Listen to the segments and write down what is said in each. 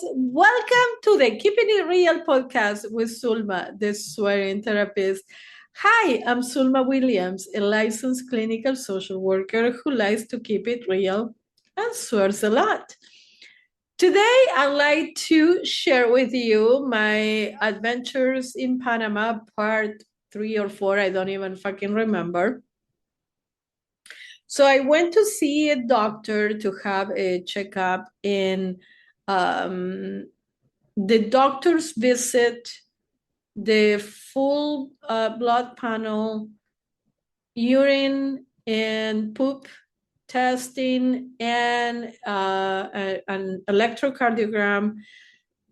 Welcome to the Keeping It Real podcast with Sulma, the swearing therapist. Hi, I'm Sulma Williams, a licensed clinical social worker who likes to keep it real and swears a lot. Today, I'd like to share with you my adventures in Panama, part 3 or 4. I don't even fucking remember. So I went to see a doctor to have a checkup in the doctor's visit, the full blood panel, urine and poop testing, and an electrocardiogram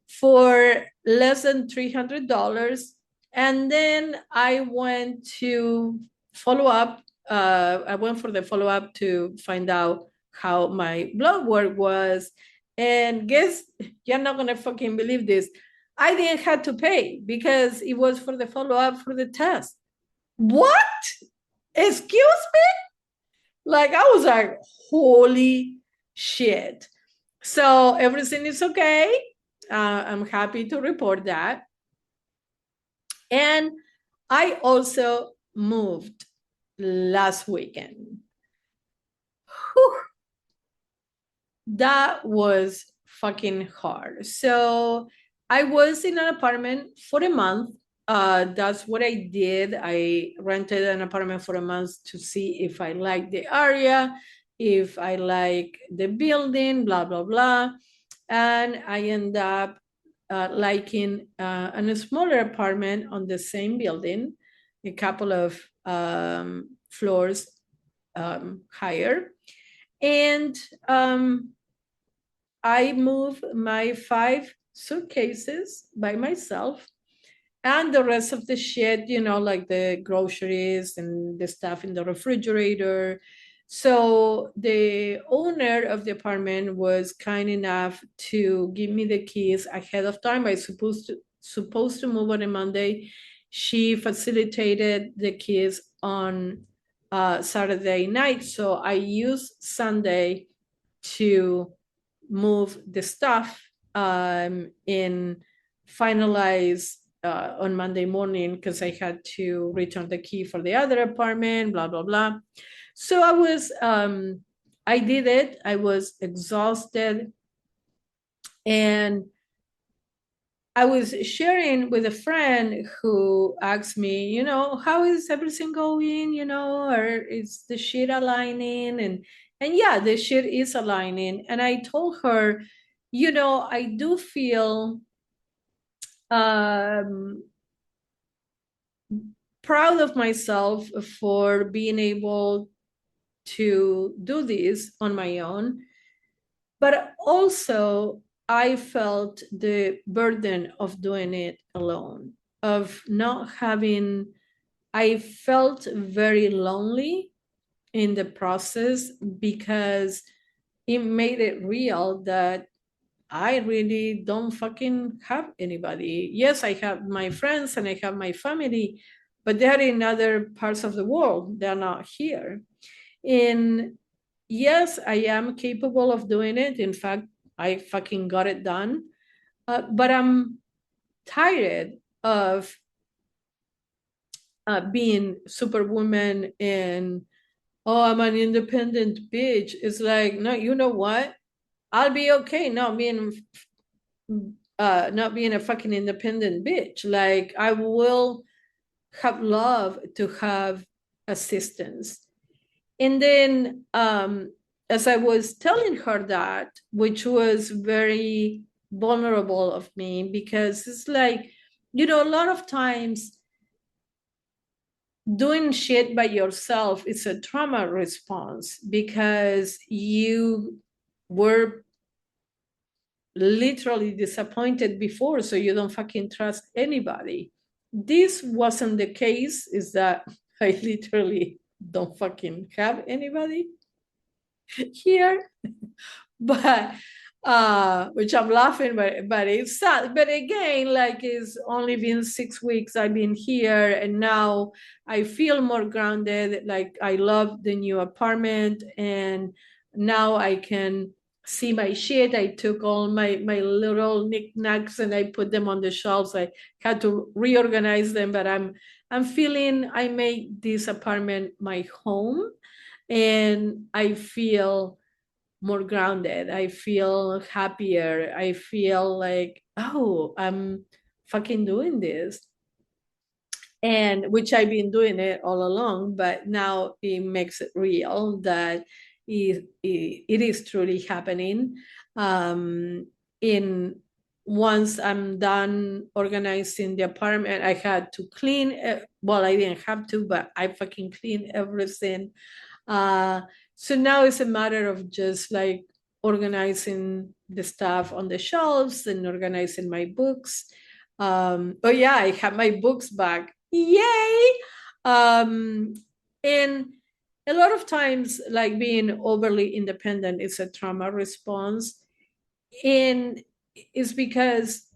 for less than $300. And then I went to follow up. I went for the follow up to find out how my blood work was. And guess, you're not gonna fucking believe this. I didn't have to pay because it was for the follow up for the test. What? Excuse me? Like, I was like, holy shit. So everything is okay. I'm happy to report that. And I also moved last weekend. Whew. That was fucking hard. So I was in an apartment for a month. That's what I did. I rented an apartment for a month to see if I like the area, if I like the building, blah, blah, blah. And I end up liking a smaller apartment on the same building, a couple of floors higher. And I moved my 5 suitcases by myself, and the rest of the shit, like the groceries and the stuff in the refrigerator. So the owner of the apartment was kind enough to give me the keys ahead of time. I supposed to move on a Monday. She facilitated the keys on Saturday night. So I used Sunday to move the stuff in finalize on Monday morning because I had to return the key for the other apartment, blah, blah, blah. So I did it. I was exhausted. And I was sharing with a friend who asked me, how is everything going, or is the shit aligning? And yeah, the shit is aligning. And I told her, I do feel proud of myself for being able to do this on my own. But also, I felt the burden of doing it alone, of not having, I felt very lonely in the process because it made it real that I really don't fucking have anybody. Yes, I have my friends and I have my family, but they're in other parts of the world. They're not here. And yes, I am capable of doing it. In fact, I fucking got it done. But I'm tired of being superwoman and, oh, I'm an independent bitch. It's like, no, you know what? I'll be okay not being a fucking independent bitch. Like, I will have love to have assistance. And then as I was telling her that, which was very vulnerable of me, because it's like, a lot of times doing shit by yourself is a trauma response because you were literally disappointed before, so you don't fucking trust anybody. This wasn't the case, is that I literally don't fucking have anybody here. But which I'm laughing, but it's sad. But again, like, it's only been 6 weeks I've been here, and now I feel more grounded. Like, I love the new apartment, and now I can see my shit. I took all my little knickknacks and I put them on the shelves. I had to reorganize them, but I'm feeling I made this apartment my home, and I feel more grounded. I feel happier. I feel like, oh, I'm fucking doing this. And which I've been doing it all along, but now it makes it real that it is truly happening. In Once I'm done organizing the apartment, I had to clean it. Well, I didn't have to, but I fucking clean everything. Uh, so now it's a matter of just like organizing the stuff on the shelves and organizing my books. Oh yeah, I have my books back. Yay! Um, and a lot of times, like being overly independent is a trauma response. And it's because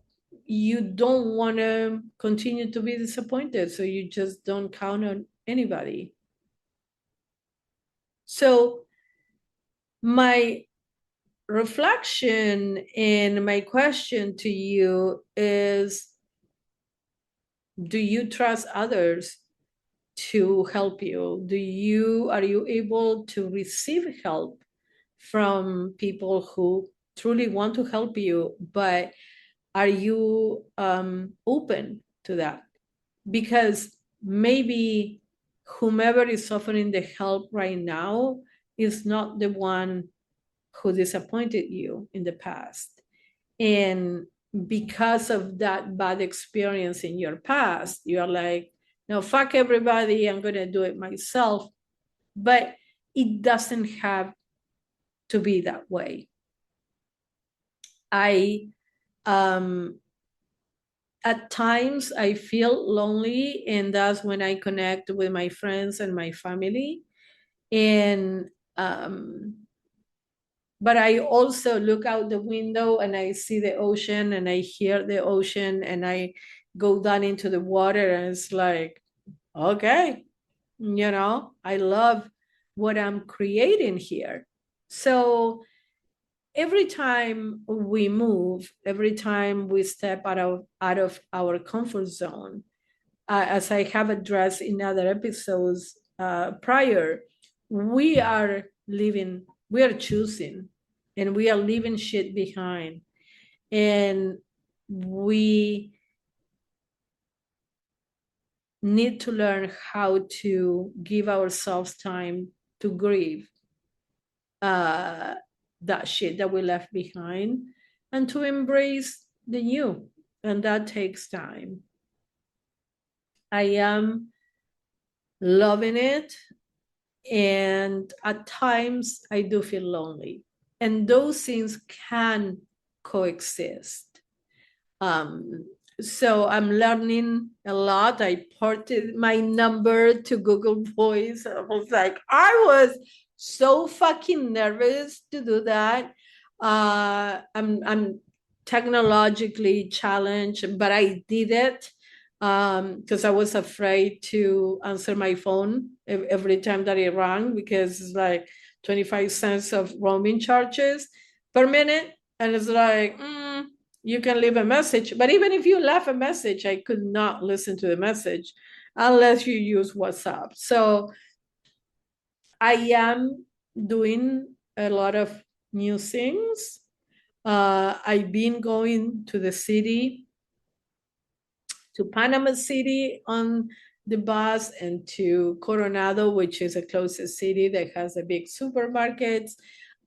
you don't want to continue to be disappointed. So you just don't count on anybody. So my reflection and my question to you is, do you trust others to help you? Are you able to receive help from people who truly want to help you, but are you open to that? Because maybe whomever is offering the help right now is not the one who disappointed you in the past. And because of that bad experience in your past, you're like, no, fuck everybody, I'm going to do it myself. But it doesn't have to be that way. I, um, at times, I feel lonely, and that's when I connect with my friends and my family. And, but I also look out the window and I see the ocean and I hear the ocean and I go down into the water and it's like, okay, I love what I'm creating here. So every time we move, every time we step out of our comfort zone, as I have addressed in other episodes prior, we are living, we are choosing, and we are leaving shit behind. And we need to learn how to give ourselves time to grieve uh, that shit that we left behind and to embrace the new. And that takes time. I am loving it. And at times I do feel lonely. And those things can coexist. Um, so I'm learning a lot. I ported my number to Google Voice. I was like, I was so fucking nervous to do that. I'm technologically challenged, but I did it because I was afraid to answer my phone every time that it rang, because it's like 25 cents of roaming charges per minute. And it's like, you can leave a message. But even if you left a message, I could not listen to the message unless you use WhatsApp. So I am doing a lot of new things. I've been going to the city, to Panama City on the bus, and to Coronado, which is the closest city that has a big supermarkets,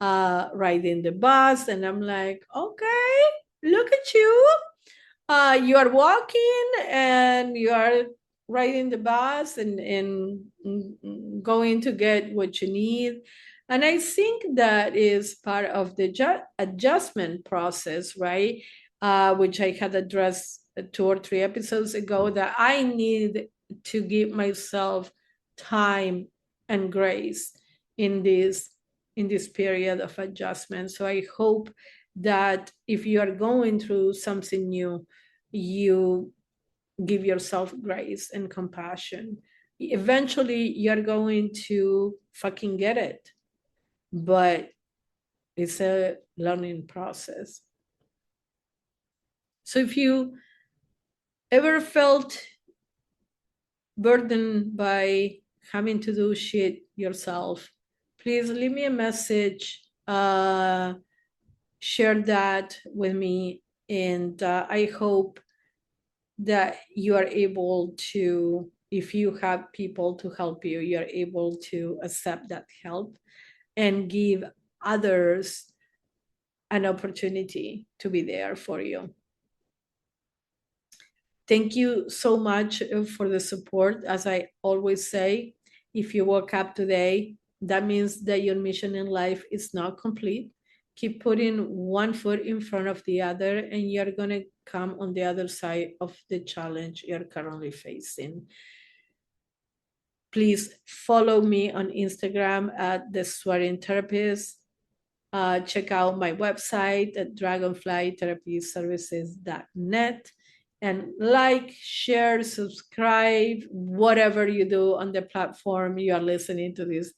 riding the bus. And I'm like, okay, look at you. You are walking and you are riding the bus and going to get what you need. And I think that is part of the adjustment process, right? Which I had addressed 2 or 3 episodes ago, that I need to give myself time and grace in this period of adjustment. So I hope that if you are going through something new, you give yourself grace and compassion. Eventually, you're going to fucking get it. But It's a learning process. So if you ever felt burdened by having to do shit yourself, please leave me a message, share that with me, and I hope that you are able to, if you have people to help you, you're able to accept that help and give others an opportunity to be there for you. Thank you so much for the support. As I always say, if you woke up today, that means that your mission in life is not complete. Keep putting one foot in front of the other, and you're going to come on the other side of the challenge you're currently facing. Please follow me on Instagram at The Swearing Therapist. Check out my website at dragonflytherapyservices.net, and like, share, subscribe, whatever you do on the platform you are listening to this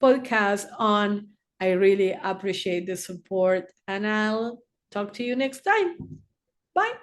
podcast on. I really appreciate the support, and I'll talk to you next time. Bye.